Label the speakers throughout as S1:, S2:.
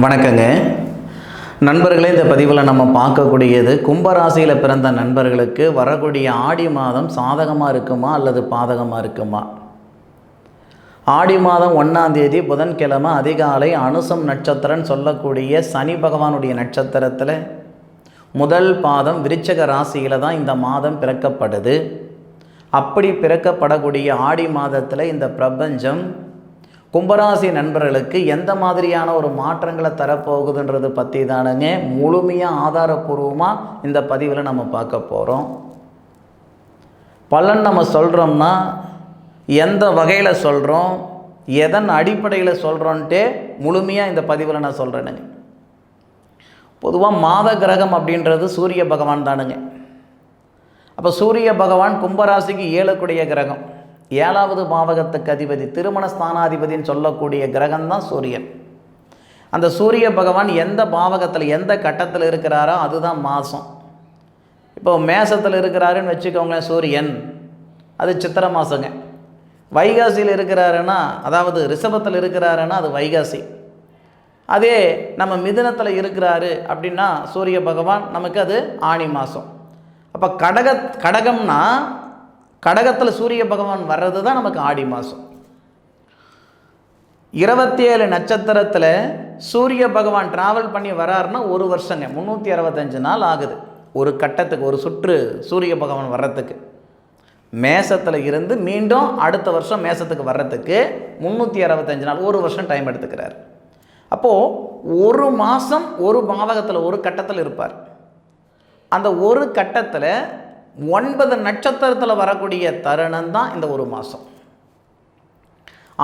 S1: வணக்கங்க நண்பர்களே. இந்த பதிவில் நம்ம பார்க்கக்கூடியது கும்பராசியில் பிறந்த நண்பர்களுக்கு வரக்கூடிய ஆடி மாதம் சாதகமாக இருக்குமா அல்லது பாதகமாக இருக்குமா? ஆடி மாதம் 1ஆம் தேதி புதன்கிழமை அதிகாலை அனுசம் நட்சத்திரம்னு சொல்லக்கூடிய சனி பகவானுடைய நட்சத்திரத்தில் முதல் பாதம் விருச்சிக ராசியில் தான் இந்த மாதம் பிறக்கப்படுது. அப்படி பிறக்கப்படக்கூடிய ஆடி மாதத்தில் இந்த பிரபஞ்சம் கும்பராசி நண்பர்களுக்கு எந்த மாதிரியான ஒரு மாற்றங்களை தரப்போகுதுன்றது பற்றி தானுங்க முழுமையாக ஆதாரபூர்வமாக இந்த பதிவில் நம்ம பார்க்க போகிறோம். பலன் நம்ம சொல்கிறோம்னா எந்த வகையில் சொல்கிறோம், எதன் அடிப்படையில் சொல்கிறோன்ட்டே முழுமையாக இந்த பதிவில் நான் சொல்கிறேனுங்க. பொதுவாக மாத கிரகம் அப்படின்றது சூரிய பகவான் தானுங்க. அப்போ சூரிய பகவான் கும்பராசிக்கு ஏழக்கூடிய கிரகம், 7வது பாவகத்துக்கு அதிபதி, திருமண ஸ்தானாதிபதின்னு சொல்லக்கூடிய கிரகம்தான் சூரியன். அந்த சூரிய பகவான் எந்த பாவகத்தில் எந்த கட்டத்தில் இருக்கிறாரோ அதுதான் மாதம். இப்போ மேசத்தில் இருக்கிறாருன்னு வச்சுக்கோங்களேன் சூரியன், அது சித்திரை மாதங்க. வைகாசியில் இருக்கிறாருன்னா, அதாவது ரிஷபத்தில் இருக்கிறாருன்னா அது வைகாசி. அதே நம்ம மிதுனத்தில் இருக்கிறாரு அப்படின்னா சூரிய பகவான் நமக்கு அது ஆனி மாதம். அப்போ கடகம்னா கடகத்தில் சூரிய பகவான் வர்றது தான் நமக்கு ஆடி மாதம். 27 நட்சத்திரத்தில் சூரிய பகவான் ட்ராவல் பண்ணி வராருன்னா ஒரு வருஷங்க, 365 நாள் ஆகுது ஒரு கட்டத்துக்கு, ஒரு சுற்று சூரிய பகவான் வர்றதுக்கு. மேசத்தில் இருந்து மீண்டும் அடுத்த வருஷம் மேசத்துக்கு வர்றதுக்கு 365 நாள், ஒரு வருஷம் டைம் எடுத்துக்கிறார். அப்போது ஒரு மாதம் ஒரு பாவகத்தில் ஒரு கட்டத்தில் இருப்பார். அந்த ஒரு கட்டத்தில் 9 நட்சத்திரத்தில் வரக்கூடிய தருணம் தான் இந்த ஒரு மாதம்.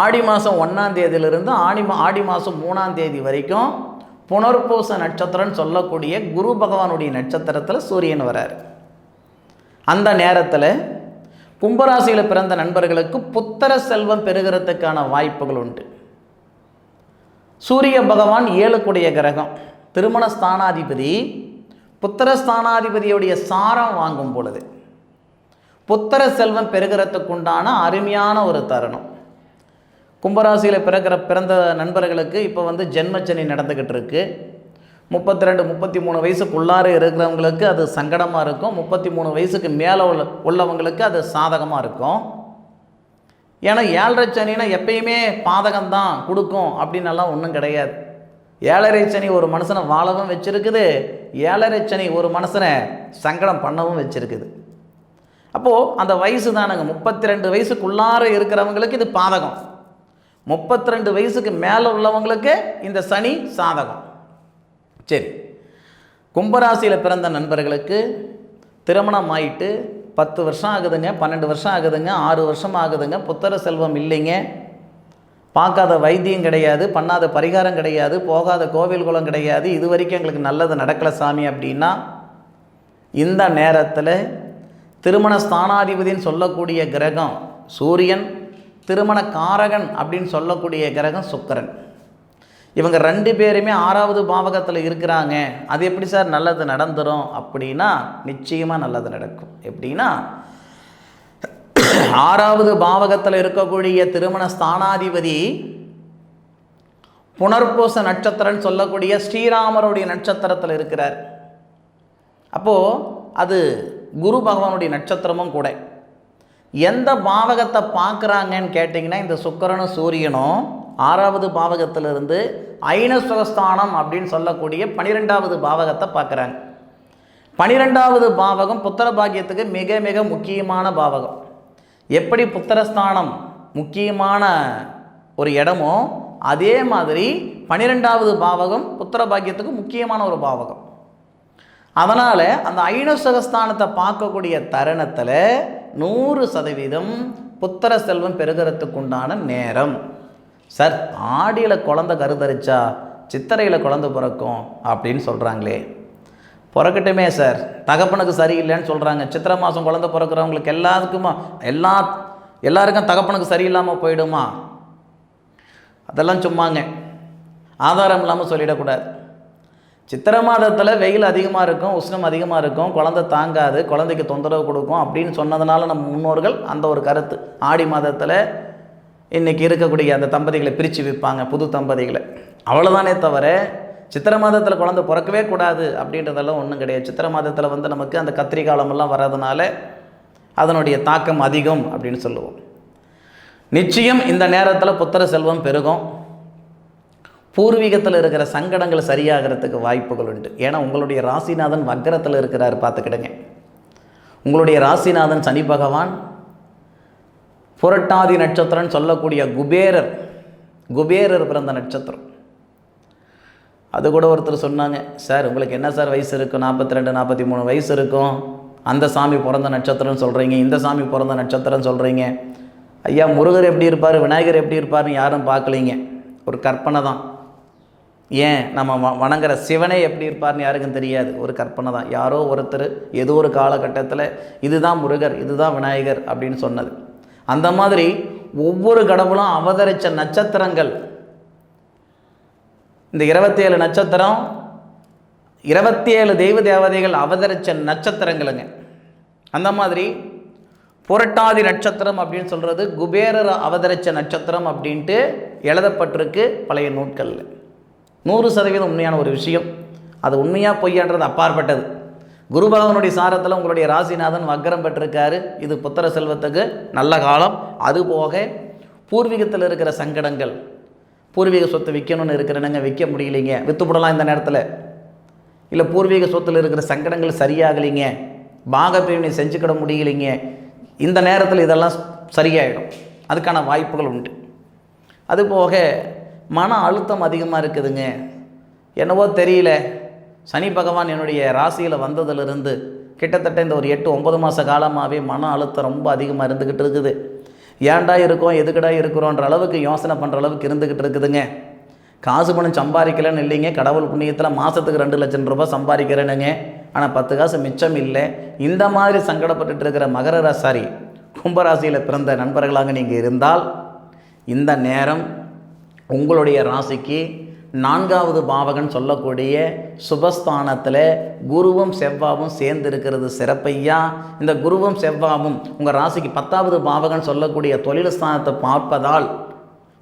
S1: ஆடி மாதம் 1ஆம் தேதியிலிருந்து ஆடி மாதம் 3ஆம் தேதி வரைக்கும் புனர்பூச நட்சத்திரம்னு சொல்லக்கூடிய குரு பகவானுடைய நட்சத்திரத்தில் சூரியன் வரார். அந்த நேரத்தில் கும்பராசியில் பிறந்த நண்பர்களுக்கு புத்திர செல்வம் பெறுகிறதுக்கான வாய்ப்புகள் உண்டு. சூரிய பகவான் 7க்குடைய கிரகம், திருமண ஸ்தானாதிபதி. புத்திரஸ்தானாதிபதியுடைய சாரம் வாங்கும் பொழுது புத்திர செல்வம் பெறுகிறதுக்குண்டான அருமையான ஒரு தருணம். கும்பராசியில் பிறந்த நண்பர்களுக்கு இப்போ ஜென்மச்சனி நடந்துக்கிட்டு இருக்கு. 32 33 வயசுக்குள்ளார இருக்கிறவங்களுக்கு அது சங்கடமாக இருக்கும். 33 வயசுக்கு மேலே உள்ளவங்களுக்கு அது சாதகமாக இருக்கும். ஏன்னா 7.5 சனினா எப்பயுமே பாதகம்தான் கொடுக்கும் அப்படின்னெல்லாம் ஒன்றும் கிடையாது. 7.5 சனி ஒரு மனுஷனை வாழவும் வச்சுருக்குது, 7.5 சனி ஒரு மனுஷனை சங்கடம் பண்ணவும் வச்சுருக்குது. அப்போது அந்த வயசு தானுங்க, 32 வயசுக்குள்ளார இருக்கிறவங்களுக்கு இது பாதகம், 32 வயசுக்கு மேலே உள்ளவங்களுக்கு இந்த சனி சாதகம். சரி, கும்பராசியில் பிறந்த நண்பர்களுக்கு திருமணம் ஆயிட்டு 10 வருஷம் ஆகுதுங்க, 12 வருஷம் ஆகுதுங்க, 6 வருஷம் ஆகுதுங்க, புத்திர செல்வம் இல்லைங்க, பார்க்காத வைத்தியம் கிடையாது, பண்ணாத பரிகாரம் கிடையாது, போகாத கோவில் குளம் கிடையாது, இது வரைக்கும் எங்களுக்கு நல்லது நடக்கலை சாமி அப்படின்னா இந்த நேரத்தில் திருமண ஸ்தானாதிபதினு சொல்லக்கூடிய கிரகம் சூரியன், திருமண காரகன் அப்படின்னு சொல்லக்கூடிய கிரகம் சுக்கிரன். இவங்க 2 பேருமே 6வது பாவகத்தில் இருக்கிறாங்க. அது எப்படி சார் நல்லது நடந்துடும் அப்படின்னா நிச்சயமாக நல்லது நடக்கும். எப்படின்னா 6வது பாவகத்தில் இருக்கக்கூடிய திருமண ஸ்தானாதிபதி புனர்பூச நட்சத்திரம்னு சொல்லக்கூடிய ஸ்ரீராமருடைய நட்சத்திரத்தில் இருக்கிறார். அப்போது அது குரு பகவானுடைய நட்சத்திரமும் கூட. எந்த பாவகத்தை பார்க்குறாங்கன்னு கேட்டிங்கன்னா இந்த சுக்கிரனும் சூரியனும் 6வது பாவகத்திலிருந்து ஐனசுகஸ்தானம் அப்படின்னு சொல்லக்கூடிய 12வது பாவகத்தை பார்க்குறாங்க. 12வது பாவகம் புத்திர பாக்கியத்துக்கு மிக மிக முக்கியமான பாவகம். எப்படி புத்திரஸ்தானம் முக்கியமான ஒரு இடமோ அதே மாதிரி 12வது பாவகம் புத்திர பாக்கியத்துக்கு முக்கியமான ஒரு பாவகம். அதனால் அந்த ஐனசுகஸ்தானத்தை பார்க்கக்கூடிய தருணத்தில் 100% புத்திர செல்வம் பெறுகிறதுக்குண்டான நேரம். சார், ஆடியில் குழந்தை கருதரிச்சா சித்திரையில் குழந்தை பிறக்கும் அப்படின்னு சொல்கிறாங்களே, பிறக்கட்டுமே சார், தகப்பனுக்கு சரியில்லைன்னு சொல்கிறாங்க. சித்திரை மாதம் குழந்தை பிறக்கிறவங்களுக்கு எல்லாருக்கும் தகப்பனுக்கு சரியில்லாமல் போயிடுமா? அதெல்லாம் சும்மாங்க, ஆதாரம் இல்லாமல் சொல்லிடக்கூடாது. சித்திரை மாதத்தில் வெயில் அதிகமாக இருக்கும், உஷ்ணம் அதிகமாக இருக்கும், குழந்தை தாங்காது, குழந்தைக்கு தொந்தரவு கொடுக்கும் அப்படின்னு சொன்னதுனால நம்ம முன்னோர்கள் அந்த ஒரு கருத்து. ஆடி மாதத்தில் இன்றைக்கி இருக்கக்கூடிய அந்த தம்பதிகளை பிரித்து வைப்பாங்க, புது தம்பதிகளை. அவ்வளோதானே தவிர சித்திரை மாதத்தில் குழந்தை பிறக்கவே கூடாது அப்படின்றதெல்லாம் ஒன்றும் கிடையாது. சித்திரை மாதத்தில் வந்து நமக்கு அந்த கத்திரி காலமெல்லாம் வர்றதுனால அதனுடைய தாக்கம் அதிகம் அப்படின்னு சொல்லுவோம். நிச்சயம் இந்த நேரத்தில் புத்திர செல்வம் பெருகும். பூர்வீகத்தில் இருக்கிற சங்கடங்கள் சரியாகிறதுக்கு வாய்ப்புகள் உண்டு. ஏன்னா உங்களுடைய ராசிநாதன் வக்கரத்தில் இருக்கிறார், பார்த்துக்கிடுங்க. உங்களுடைய ராசிநாதன் சனி பகவான் புரட்டாதி நட்சத்திரம்னு சொல்லக்கூடிய குபேரர் பிறந்த நட்சத்திரம். அது கூட ஒருத்தர் சொன்னாங்க, சார் உங்களுக்கு என்ன சார் வயசு இருக்கும், 42 43 வயசு இருக்கும், அந்த சாமி பிறந்த நட்சத்திரம்னு சொல்கிறீங்க, இந்த சாமி பிறந்த நட்சத்திரம் சொல்கிறீங்க. ஐயா, முருகர் எப்படி இருப்பார், விநாயகர் எப்படி இருப்பார்னு யாரும் பார்க்கலீங்க, ஒரு கற்பனை தான். ஏன் நம்ம வணங்குற சிவனே எப்படி இருப்பார்னு யாருக்கும் தெரியாது, ஒரு கற்பனை தான். யாரோ ஒருத்தர் ஏதோ ஒரு காலகட்டத்தில் இதுதான் முருகர், இதுதான் விநாயகர் அப்படின்னு சொன்னது. அந்த மாதிரி ஒவ்வொரு கடவுளும் அவதரித்த நட்சத்திரங்கள், இந்த 27 நட்சத்திரம் 27 தெய்வ தேவதைகள் அவதரித்த நட்சத்திரங்களுங்க. அந்த மாதிரி புரட்டாதி நட்சத்திரம் அப்படின்னு சொல்கிறது குபேரர் அவதரித்த நட்சத்திரம் அப்படின்ட்டு எழுதப்பட்டிருக்கு பழைய நூட்களில். 100% உண்மையான ஒரு விஷயம். அது உண்மையாக பொய்யான்றது அப்பாற்பட்டது. குரு பகவானுடைய சாரத்தில் உங்களுடைய ராசிநாதன் வக்கரம் பெற்றிருக்காரு. இது புத்திர செல்வத்துக்கு நல்ல காலம். அதுபோக பூர்வீகத்தில் இருக்கிற சங்கடங்கள், பூர்வீக சொத்து விற்கணும்னு இருக்கிறனுங்க, விற்க முடியலைங்க, விற்றுப்படலாம் இந்த நேரத்தில். இல்லை பூர்வீக சொத்தில் இருக்கிற சங்கடங்கள் சரியாகலைங்க, பாகப்பிரிவினை செஞ்சுக்கிட முடியலைங்க, இந்த நேரத்தில் இதெல்லாம் சரியாயிடும். அதுக்கான வாய்ப்புகள் உண்டு. அதுபோக மன அழுத்தம் அதிகமாக இருக்குதுங்க. என்னவோ தெரியல, சனி பகவான் என்னுடைய ராசியில் வந்ததிலிருந்து கிட்டத்தட்ட இந்த ஒரு 8-9 மாத காலமாகவே மன அழுத்தம் ரொம்ப அதிகமாக இருந்துக்கிட்டு இருக்குது. ஏன்டா இருக்கோம், எதுக்கடா இருக்கிறோன்ற அளவுக்கு யோசனை பண்ணுற அளவுக்கு இருந்துக்கிட்டு இருக்குதுங்க. காசு பணம் சம்பாதிக்கலன்னு இல்லைங்க, கடவுள் புண்ணியத்தில் மாதத்துக்கு 2 லட்சம் ரூபாய் சம்பாதிக்கிறேனுங்க, ஆனால் 10 காசு மிச்சம் இல்லை. இந்த மாதிரி சங்கடப்பட்டு இருக்கிற கும்பராசியில் பிறந்த நண்பர்களாக நீங்கள் இருந்தால் இந்த நேரம் உங்களுடைய ராசிக்கு 4வது பாவகன் சொல்லக்கூடிய சுபஸ்தானத்தில் குருவும் செவ்வாவும் சேர்ந்து இருக்கிறது சிறப்பையா. இந்த குருவும் செவ்வாவும் உங்கள் ராசிக்கு 10வது பாவகன் சொல்லக்கூடிய தொழில் ஸ்தானத்தை பார்ப்பதால்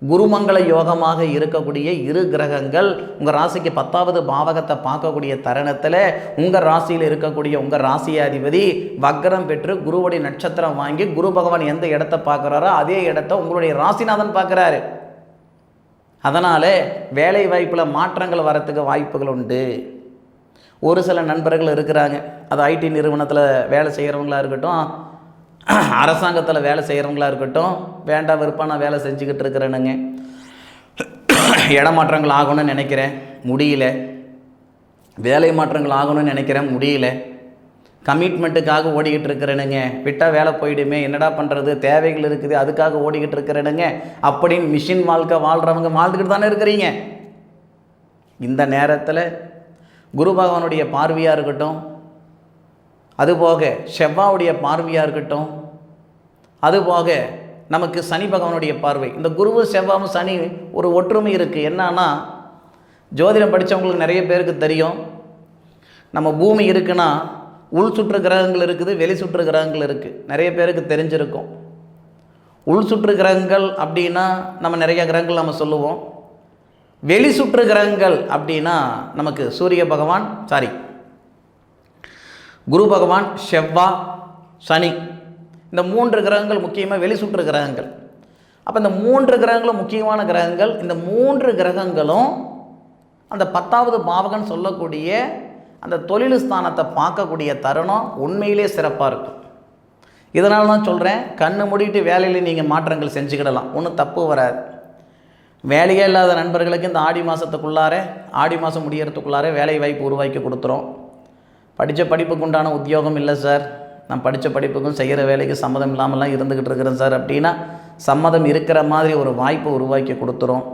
S1: குருமங்கள யோகமாக இருக்கக்கூடிய 2 கிரகங்கள் உங்கள் ராசிக்கு 10வது பாவகத்தை பார்க்கக்கூடிய தருணத்தில் உங்கள் ராசியில் இருக்கக்கூடிய உங்கள் ராசியாதிபதி வக்கரம் பெற்று குருவுடைய நட்சத்திரம் வாங்கி குரு பகவான் எந்த இடத்தை பார்க்குறாரோ அதே இடத்த உங்களுடைய ராசிநாதன் பார்க்குறாரு. அதனால் வேலை வாய்ப்பில் மாற்றங்கள் வரத்துக்கு வாய்ப்புகள் உண்டு. ஒரு சில நண்பர்கள் இருக்கிறாங்க, அது ஐடி நிறுவனத்தில் வேலை செய்கிறவங்களா இருக்கட்டும், அரசாங்கத்தில் வேலை செய்கிறவங்களா இருக்கட்டும், வேண்டாம் விருப்பம் நான் வேலை செஞ்சுக்கிட்டு இருக்கிறேனுங்க, இடமாற்றங்கள் ஆகணும்னு நினைக்கிறேன் முடியல, வேலை மாற்றங்கள் ஆகணும்னு நினைக்கிறேன் முடியல, கமிட்மெண்ட்டுக்காக ஓடிக்கிட்டு இருக்கிறேனுங்க, விட்டால் வேலை போயிடுமே, என்னடா பண்ணுறது, தேவைகள் இருக்குது அதுக்காக ஓடிக்கிட்டு இருக்கிறேனுங்க அப்படின்னு மிஷின் வாழ்க்கை வாழ்கிறவங்க வாழ்ந்துக்கிட்டு தானே இருக்கிறீங்க. இந்த நேரத்தில் குரு பகவானுடைய பார்வையாக இருக்கட்டும், அதுபோக செவ்வாவுடைய பார்வையாக இருக்கட்டும், அதுபோக நமக்கு சனி பகவானுடைய பார்வை, இந்த குருவும் செவ்வாவும் சனி ஒரு ஒற்றுமை இருக்குது. என்னன்னா, ஜோதிடம் படித்தவங்களுக்கு நிறைய பேருக்கு தெரியும், நம்ம பூமி இருக்குன்னா உள் சுற்று கிரகங்கள் இருக்குது, வெளி சுற்று கிரகங்கள் இருக்குது. நிறைய பேருக்கு தெரிஞ்சிருக்கும். உள் சுற்று கிரகங்கள் அப்படின்னா நம்ம நிறைய கிரகங்கள் நம்ம சொல்லுவோம். வெளி சுற்று கிரகங்கள் அப்படின்னா நமக்கு சூரிய பகவான், குரு பகவான், செவ்வாய், சனி, இந்த 3 கிரகங்கள் முக்கியமாக வெளி சுற்று கிரகங்கள். அப்போ இந்த 3 கிரகங்களும் முக்கியமான கிரகங்கள். இந்த 3 கிரகங்களும் அந்த 10வது பாவகன் சொல்லக்கூடிய அந்த தொழில் ஸ்தானத்தை பார்க்கக்கூடிய தருணம் உண்மையிலே சிறப்பாக இருக்கும். இதனால தான் சொல்கிறேன், கண்ணு மூடிட்டு வேலையில் நீங்கள் மாற்றங்கள் செஞ்சுக்கிடலாம், ஒன்றும் தப்பு வராது. வேலையே இல்லாத நண்பர்களுக்கு இந்த ஆடி மாதம் முடியறதுக்குள்ளார வேலை வாய்ப்பு உருவாக்கி கொடுத்துரும். படித்த படிப்புக்கு உண்டான உத்தியோகம் இல்லை சார், நான் படித்த படிப்புக்கும் செய்கிற வேலைக்கு சம்மதம் இல்லாமலாம் இருந்துக்கிட்டு இருக்கிறேன் சார் அப்படின்னா சம்மதம் இருக்கிற மாதிரி ஒரு வாய்ப்பை உருவாக்கி கொடுத்துரும்.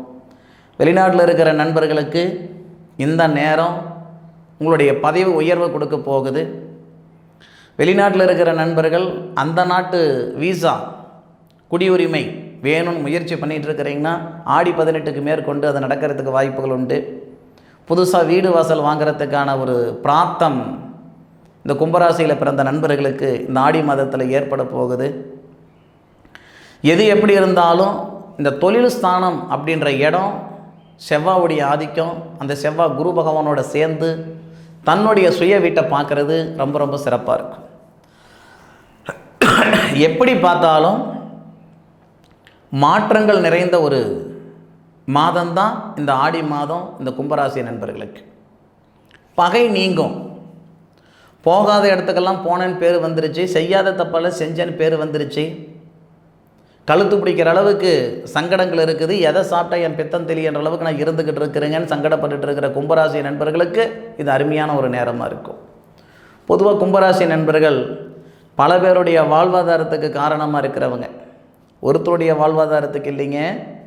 S1: வெளிநாட்டில் இருக்கிற நண்பர்களுக்கு இந்த நேரம் உங்களுடைய பதவி உயர்வு கொடுக்க போகுது. வெளிநாட்டில் இருக்கிற நண்பர்கள் அந்த நாட்டு வீசா குடியுரிமை வேணும்னு முயற்சி பண்ணிகிட்டு இருக்கிறீங்கன்னா ஆடி 18க்கு மேற்கொண்டு அது நடக்கிறதுக்கு வாய்ப்புகள் உண்டு. புதுசாக வீடு வாசல் வாங்கிறதுக்கான ஒரு பிராப்தம் இந்த கும்பராசியில் பிறந்த நண்பர்களுக்கு இந்த ஆடி மாதத்தில் ஏற்பட போகுது. எது எப்படி இருந்தாலும் இந்த தொழில் ஸ்தானம் அப்படின்ற இடம் செவ்வாவுடைய ஆதிக்கம், அந்த செவ்வாய் குரு பகவானோட சேர்ந்து தன்னுடைய சுய வீட்டை பார்க்குறது ரொம்ப ரொம்ப சிறப்பாக இருக்கும். எப்படி பார்த்தாலும் மாற்றங்கள் நிறைந்த ஒரு மாதம்தான் இந்த ஆடி மாதம். இந்த கும்பராசி நண்பர்களுக்கு பகை நீங்கும். போகாத இடத்துக்கெல்லாம் போனேன்னு பேர் வந்துருச்சு, செய்யாத தப்பெல்லாம் செஞ்சேன்னு பேர் வந்துருச்சு, கழுத்து பிடிக்கிற அளவுக்கு சங்கடங்கள் இருக்குது, எதை சாப்பிட்டா என் பித்தம் தெரியன்ற அளவுக்கு நான் இருந்துக்கிட்டு இருக்கிறேங்கன்னு சங்கடப்பட்டுட்டு இருக்கிற கும்பராசி நண்பர்களுக்கு இது அருமையான ஒரு நேரமாக இருக்கும். பொதுவாக கும்பராசி நண்பர்கள் பல பேருடைய வாழ்வாதாரத்துக்கு காரணமாக இருக்கிறவங்க. ஒருத்தருடைய வாழ்வாதாரத்துக்கு இல்லைங்க,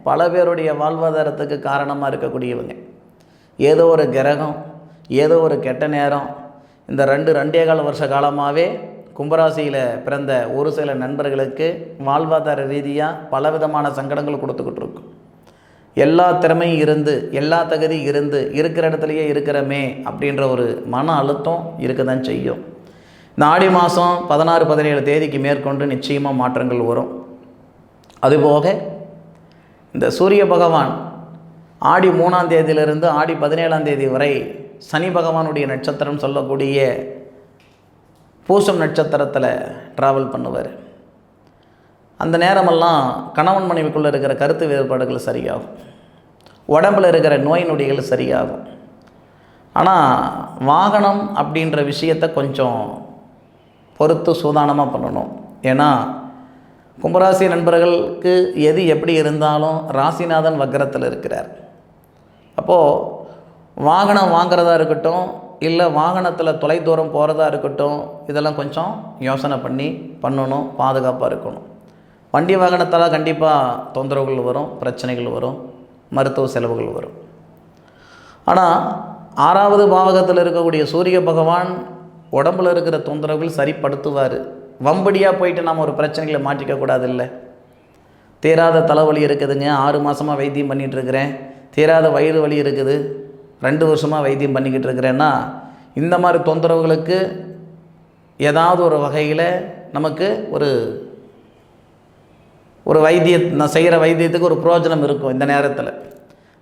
S1: பல பேருடைய வாழ்வாதாரத்துக்கு காரணமாக இருக்கக்கூடியவங்க. ஏதோ ஒரு கிரகம், ஏதோ ஒரு கெட்ட நேரம், இந்த 2.5 வருஷ காலமாகவே கும்பராசியில் பிறந்த ஒரு சில நண்பர்களுக்கு வாழ்வாதார ரீதியாக பலவிதமான சங்கடங்கள் கொடுத்துக்கிட்டு இருக்கும். எல்லா திறமையும் இருந்து, எல்லா தகுதி இருந்து, இருக்கிற இடத்துலையே இருக்கிறமே அப்படின்ற ஒரு மன அழுத்தம் இருக்க தான் செய்யும். இந்த ஆடி மாதம் 16, 17 தேதிக்கு மேற்கொண்டு நிச்சயமாக மாற்றங்கள் வரும். அதுபோக இந்த சூரிய பகவான் ஆடி 3ஆம் தேதியிலிருந்து ஆடி 17ஆம் தேதி வரை சனி பகவானுடைய நட்சத்திரம் சொல்லக்கூடிய பூசம் நட்சத்திரத்தில் ட்ராவல் பண்ணுவார். அந்த நேரமெல்லாம் கணவன் மனைவிக்குள்ளே இருக்கிற கருத்து வேறுபாடுகள் சரியாகும், உடம்பில் இருக்கிற நோய் நொடிகள் சரியாகும். ஆனால் வாகனம் அப்படின்ற விஷயத்தை கொஞ்சம் பொறுத்து சூதானமாக பண்ணணும். ஏன்னா கும்பராசி நண்பர்களுக்கு எது எப்படி இருந்தாலும் ராசிநாதன் வக்ரத்தில் இருக்கிறார். அப்போது வாகனம் வாங்கிறதா இருக்கட்டும், இல்லை வாகனத்தில் தொலைதூரம் போகிறதா இருக்கட்டும், இதெல்லாம் கொஞ்சம் யோசனை பண்ணி பண்ணணும், பாதுகாப்பாக இருக்கணும். வண்டி வாகனத்தால் கண்டிப்பாக தொந்தரவுகள் வரும், பிரச்சனைகள் வரும், மருத்துவ செலவுகள் வரும். ஆனால் 6வது பாவகத்தில் இருக்கக்கூடிய சூரிய பகவான் உடம்பில் இருக்கிற தொந்தரவுகள் சரிப்படுத்துவார். வம்படியாக போயிட்டு நாம் ஒரு பிரச்சனைகளை மாற்றிக்கக்கூடாது. இல்லை, தீராத தலைவலி இருக்குதுங்க, 6 மாதமாக வைத்தியம் பண்ணிகிட்ருக்கிறேன், தீராத வயிறு வலி இருக்குது, 2 வருஷமாக வைத்தியம் பண்ணிக்கிட்டு இருக்கிறேன்னா, இந்த மாதிரி தொந்தரவுகளுக்கு ஏதாவது ஒரு வகையில் நமக்கு ஒரு வைத்தியம், நான் செய்கிற வைத்தியத்துக்கு ஒரு பிரயோஜனம் இருக்கும். இந்த நேரத்தில்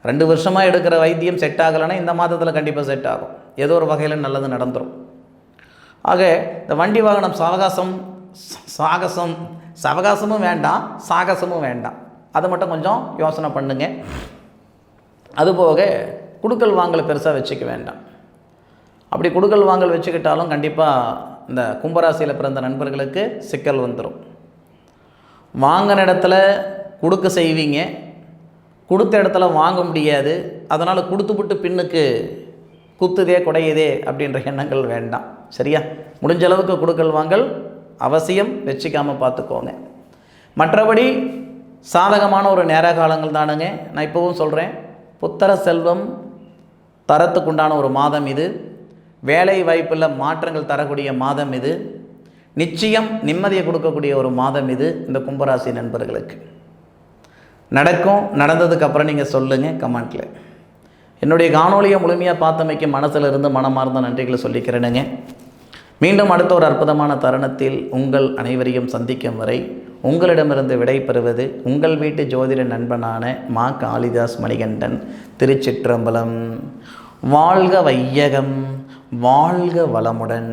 S1: 2 வருஷமாக எடுக்கிற வைத்தியம் செட் ஆகலைன்னா இந்த மாதத்தில் கண்டிப்பாக செட் ஆகும், ஏதோ ஒரு வகையில் நல்லது நடந்துடும். ஆக இந்த வண்டி வாகனம் சவகாசமும் வேண்டாம், சாகசமும் வேண்டாம், அதை மட்டும் கொஞ்சம் யோசனை பண்ணுங்க. அதுபோக குடுக்கல் வாங்கலை பெருசாக வச்சுக்க வேண்டாம். அப்படி குடுக்கல் வாங்கல் வச்சுக்கிட்டாலும் கண்டிப்பாக இந்த கும்பராசியில் பிறந்த நண்பர்களுக்கு சிக்கல் வந்துடும். வாங்கின இடத்துல கொடுக்க செய்வீங்க, கொடுத்த இடத்துல வாங்க முடியாது, அதனால் கொடுத்துவிட்டு பின்னுக்கு குத்துதே குடையுதே அப்படின்ற எண்ணங்கள் வேண்டாம். சரியா? முடிஞ்ச அளவுக்கு குடுக்கல் வாங்கல் அவசியம் வச்சுக்காமல் பார்த்துக்கோங்க. மற்றபடி சாதகமான ஒரு நேர காலங்கள் தானுங்க. நான் இப்போவும் சொல்கிறேன், புத்திர செல்வம் தரத்துக்குண்டான ஒரு மாதம் இது. வேலை வாய்ப்பில் மாற்றங்கள் தரக்கூடிய மாதம் இது. நிச்சயம் நிம்மதியை கொடுக்கக்கூடிய ஒரு மாதம் இது. இந்த கும்பராசி நண்பர்களுக்கு நடக்கும். நடந்ததுக்கப்புறம் நீங்கள் சொல்லுங்கள் கமெண்ட்டில். என்னுடைய காணொலியை முழுமையாக பார்த்தமைக்கு மனசில் இருந்து மனமார்ந்த நன்றிகளை சொல்லிக்கிறேனுங்க. மீண்டும் அடுத்த ஒரு அற்புதமான தருணத்தில் உங்கள் அனைவரையும் சந்திக்கும் வரை உங்களிடமிருந்து விடை பெறுவது உங்கள் வீட்டு ஜோதிட நண்பனான மா காளிதாஸ் மணிகண்டன். திருச்சிற்றம்பலம். வாழ்க வையகம், வாழ்க வளமுடன்.